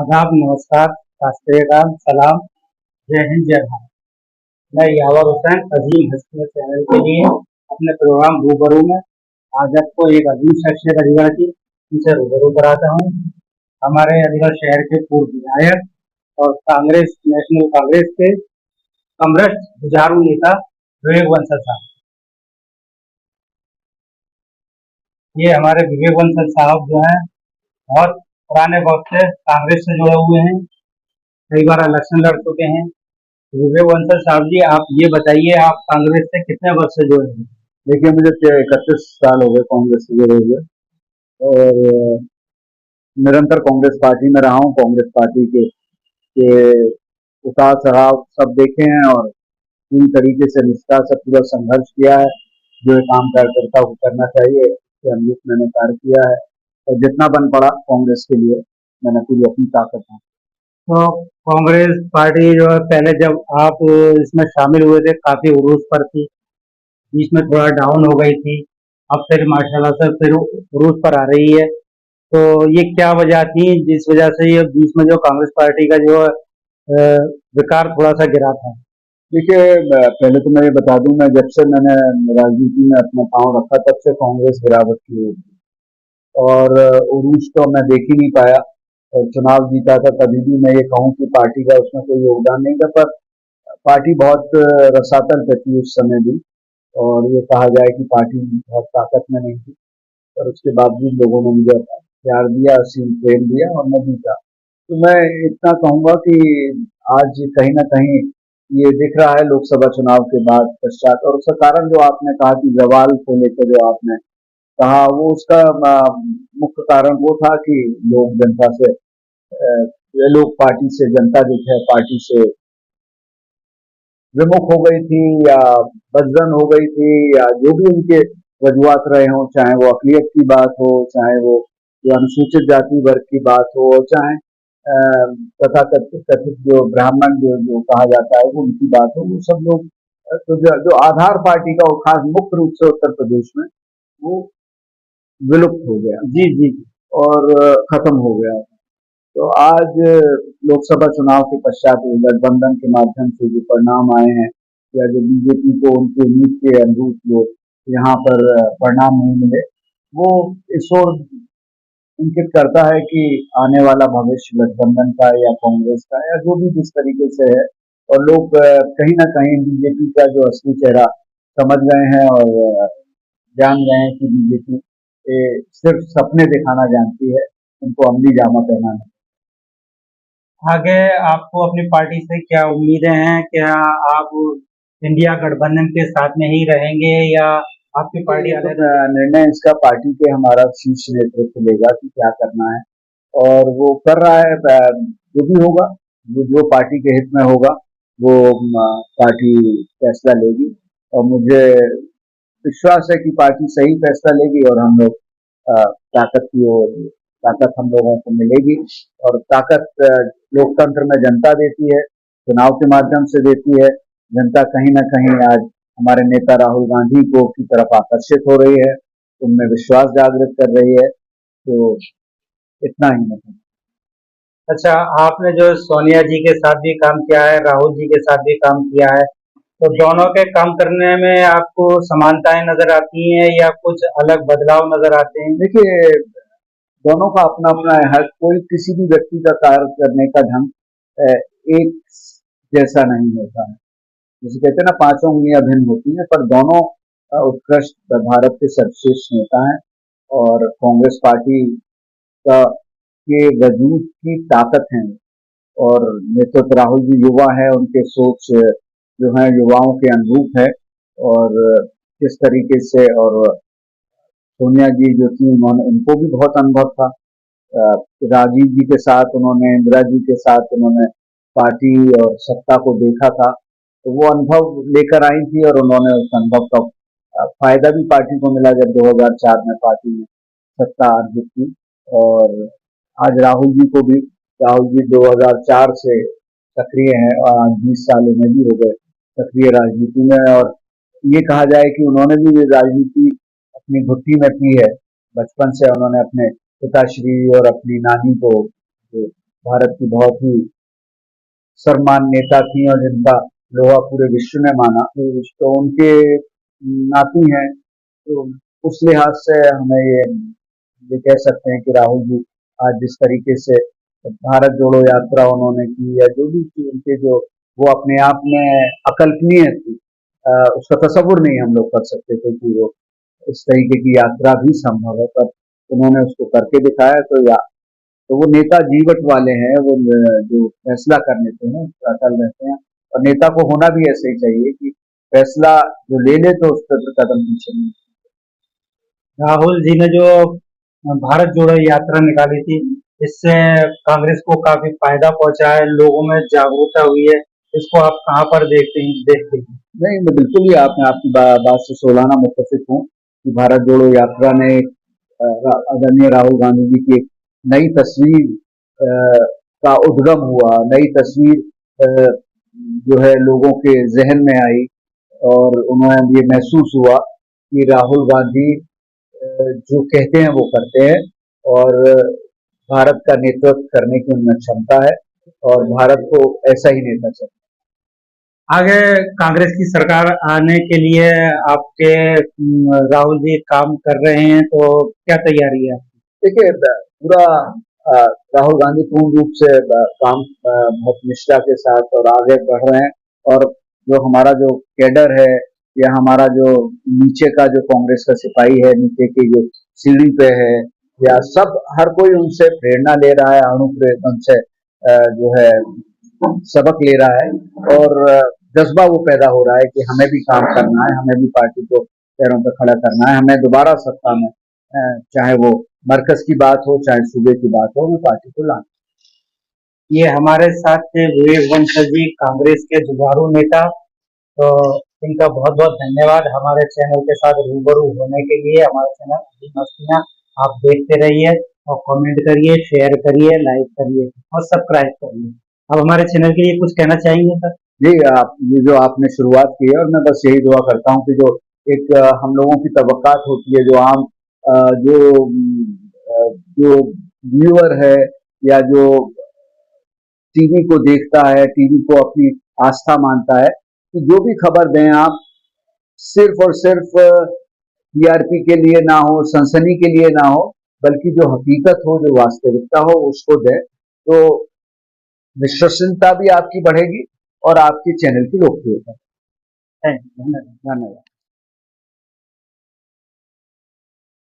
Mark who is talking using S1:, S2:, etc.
S1: आदाब, नमस्कार, राष्ट्रीयगान, सलाम, जय हिंद, जय भारत। मैं यावर हुसैन अजीम हस्ती चैनल के लिए अपने प्रोग्राम रूबरू में आज आपको एक अजीम शख्सियत अलीगढ़ की उनसे रूबरू कराता हूँ। हमारे अलीगढ़ शहर के पूर्व विधायक और कांग्रेस नेशनल कांग्रेस के कमरस्ट जुझारू नेता विवेक बंसल साहब। ये हमारे विवेक बंसल साहब जो हैं बहुत पुराने वक्त से कांग्रेस से जुड़े हुए हैं, कई बार इलेक्शन लड़ चुके हैं। विवेक बंसल साहब जी, आप ये बताइए, आप कांग्रेस से कितने वर्ष से जुड़े हैं?
S2: देखिए, मुझे 31 साल हो गए कांग्रेस से जुड़े हुए और निरंतर कांग्रेस पार्टी में रहा हूँ। कांग्रेस पार्टी के उतार चढ़ाव सब देखे हैं और पूरी तरीके से निष्ठा से पूरा संघर्ष किया है। जो एक आम कार्यकर्ता को करना चाहिए उसके अनुरूप मैंने कार्य किया है और जितना बन पड़ा कांग्रेस के लिए मैंने पूरी अपनी ताकत है।
S1: तो कांग्रेस पार्टी जो है, पहले जब आप इसमें शामिल हुए थे काफी उरूज पर थी, बीच में थोड़ा डाउन हो गई थी, अब फिर माशाल्लाह से फिर उरूज पर आ रही है। तो ये क्या वजह थी जिस वजह से ये बीच में जो कांग्रेस पार्टी का जो विकार थोड़ा सा गिरा था?
S2: देखिए, पहले तो मैं ये बता दूं, मैं जब से मैंने राजनीति में अपना पांव रखा तब से कांग्रेस गिरावट की हुई थी और उरूज तो मैं देख ही नहीं पाया। और चुनाव जीता था तभी भी मैं ये कहूँ कि पार्टी का उसमें कोई योगदान नहीं था, पर पार्टी बहुत रसातल पे थी उस समय भी और ये कहा जाए कि पार्टी बहुत ताकत में नहीं थी, पर उसके बावजूद लोगों ने मुझे प्यार दिया, असीम प्रेम दिया और मैं जीता। तो मैं इतना कहूंगा कि आज कहीं ना कहीं ये दिख रहा है लोकसभा चुनाव के बाद पश्चात, और उसका कारण जो आपने कहा कि जवाल को लेकर जो आपने कहा वो उसका मुख्य कारण वो था कि लोग जनता से ये लोग पार्टी से, जनता जो है पार्टी से विमुख हो गई थी या बदजन हो गई थी या जो भी उनके वजूहत रहे हों, चाहे वो अकलियत की बात हो, चाहे वो जो अनुसूचित जाति वर्ग की बात हो, चाहे तथा कथित जो ब्राह्मण जो जो कहा जाता है वो उनकी बात हो, वो सब लोग तो जो आधार पार्टी का, और खास मुख्य रूप से उत्तर प्रदेश में वो विलुप्त हो गया
S1: जी जी जी।
S2: और खत्म हो गया। तो आज लोकसभा चुनाव के पश्चात गठबंधन के माध्यम से जो परिणाम आए हैं या जो बीजेपी को उनकी उम्मीद के अनुरूप जो यहाँ पर परिणाम नहीं मिले, वो इस ओर इंगित करता है कि आने वाला भविष्य गठबंधन का या कांग्रेस का या जो भी जिस तरीके से है, और लोग कहीं ना कहीं बीजेपी का जो असली चेहरा समझ गए हैं और जान गए हैं कि बीजेपी सिर्फ सपने दिखाना जानती है, उनको अमली जामा पहनाना।
S1: आगे आपको अपनी पार्टी से क्या उम्मीदें हैं? क्या आप इंडिया गठबंधन के साथ में ही रहेंगे या आपकी पार्टी
S2: ये तो
S1: अलग?
S2: निर्णय इसका पार्टी के हमारा शीर्ष नेतृत्व लेगा कि क्या करना है और वो कर रहा है। जो भी होगा, जो पार्टी के हित में होगा वो पार्टी फैसला लेगी और मुझे विश्वास है कि पार्टी सही फैसला लेगी और हम लोग ताकत की ओर, ताकत हम लोगों को मिलेगी। और ताकत लोकतंत्र में जनता देती है, चुनाव के माध्यम से देती है। जनता कहीं ना कहीं आज हमारे नेता राहुल गांधी को की तरफ आकर्षित हो रही है, उनमें विश्वास जागृत कर रही है। तो इतना ही मतलब।
S1: अच्छा, आपने जो सोनिया जी के साथ भी काम किया है, राहुल जी के साथ भी काम किया है, तो दोनों के काम करने में आपको समानताएं नजर आती हैं या कुछ अलग बदलाव नजर आते हैं?
S2: देखिए, दोनों का अपना अपना है, हर कोई किसी भी व्यक्ति का कार्य करने का ढंग एक जैसा नहीं होता है। जैसे कहते हैं ना, पांचों उंगलियां भिन्न होती हैं, पर दोनों उत्कृष्ट भारत के सर्वश्रेष्ठ नेता हैं। और कांग्रेस पार्टी का के वजूद की ताकत है और नेतृत्व राहुल जी युवा है, उनके सोच जो है युवाओं के अनुरूप है। और किस तरीके से, और सोनिया जी जो थी उन्होंने, उनको भी बहुत अनुभव था। राजीव जी के साथ उन्होंने, इंदिरा जी के साथ उन्होंने पार्टी और सत्ता को देखा था, तो वो अनुभव लेकर आई थी और उन्होंने उस अनुभव का फायदा भी पार्टी को मिला जब 2004 में पार्टी ने सत्ता अर्जित की। और आज राहुल जी 2004 से सक्रिय हैं और आज 20 साल उन्हें भी हो गए सक्रिय राजनीति में। और ये कहा जाए कि उन्होंने भी राजनीति अपनी घुट्टी में पी है। बचपन से उन्होंने अपने पिताश्री और अपनी नानी को जो भारत की बहुत ही सम्मान नेता थी और जिनका लोहा पूरे विश्व ने माना, तो उनके नाती हैं। तो उस लिहाज से हमें ये कह सकते हैं कि राहुल जी आज जिस तरीके से भारत जोड़ो यात्रा उन्होंने की या जो भी की उनके जो वो अपने आप में अकल्पनीय थी। उसका तस्वुर नहीं हम लोग कर सकते थे कि वो इस तरीके की यात्रा भी संभव है, पर उन्होंने उसको करके दिखाया। तो वो नेता जीवट वाले हैं, वो जो फैसला कर लेते हैं उसका अटल रहते हैं, और नेता को होना भी ऐसे ही चाहिए कि फैसला जो ले ले तो उस पर कदम पीछे नहीं।
S1: राहुल जी ने जो भारत जोड़ो यात्रा निकाली थी, इससे कांग्रेस को काफी फायदा पहुंचा है, लोगों में जागरूकता हुई है। इसको आप कहाँ पर देखते हैं?
S2: नहीं, मैं बिल्कुल ही आपकी बात से सोलाना मुत्तफिक हूँ कि भारत जोड़ो यात्रा ने आदरणीय राहुल गांधी जी की एक नई तस्वीर का उद्गम हुआ, नई तस्वीर जो है लोगों के जहन में आई, और उन्हें ये महसूस हुआ कि राहुल गांधी जो कहते हैं वो करते हैं, और भारत का नेतृत्व करने की उनमें क्षमता है, और भारत को ऐसा ही नेता चाहिए।
S1: आगे कांग्रेस की सरकार आने के लिए आपके राहुल जी काम कर रहे हैं, तो क्या तैयारी है?
S2: देखिए, पूरा राहुल गांधी पूर्ण रूप से काम बहुत निष्ठा के साथ और आगे बढ़ रहे हैं, और जो हमारा जो कैडर है या हमारा जो नीचे का जो कांग्रेस का सिपाही है, नीचे की जो सीढ़ी पे है, या सब हर कोई उनसे प्रेरणा ले रहा है, उनसे जो है सबक ले रहा है, और जज्बा वो पैदा हो रहा है कि हमें भी काम करना है, हमें भी पार्टी को पैरों पर खड़ा करना है, हमें दोबारा सत्ता में चाहे वो मरकज की बात हो चाहे सूबे की बात हो, हमें पार्टी को लाना।
S1: ये हमारे साथ थे विवेक बंसल जी, कांग्रेस के जुझारू नेता। तो इनका बहुत बहुत धन्यवाद हमारे चैनल के साथ रूबरू होने के लिए। हमारा चैनल अजीम हस्तियां आप देखते रहिए, और कमेंट करिए, शेयर करिए, लाइक करिए और सब्सक्राइब करिए। अब हमारे चैनल के लिए कुछ कहना चाहेंगे सर?
S2: जी, ये जो आपने शुरुआत की है, और मैं बस यही दुआ करता हूँ कि जो एक हम लोगों की तवक्कात होती है, जो आम जो जो व्यूअर है या जो टीवी को देखता है, टीवी को अपनी आस्था मानता है, कि जो भी खबर दें आप सिर्फ और सिर्फ टीआरपी के लिए ना हो, सनसनी के लिए ना हो, बल्कि जो हकीकत हो, जो वास्तविकता हो, उसको दें। तो विश्वसनीयता भी आपकी बढ़ेगी और आपके चैनल की लोकप्रियता।
S1: धन्यवाद।
S2: धन्यवाद।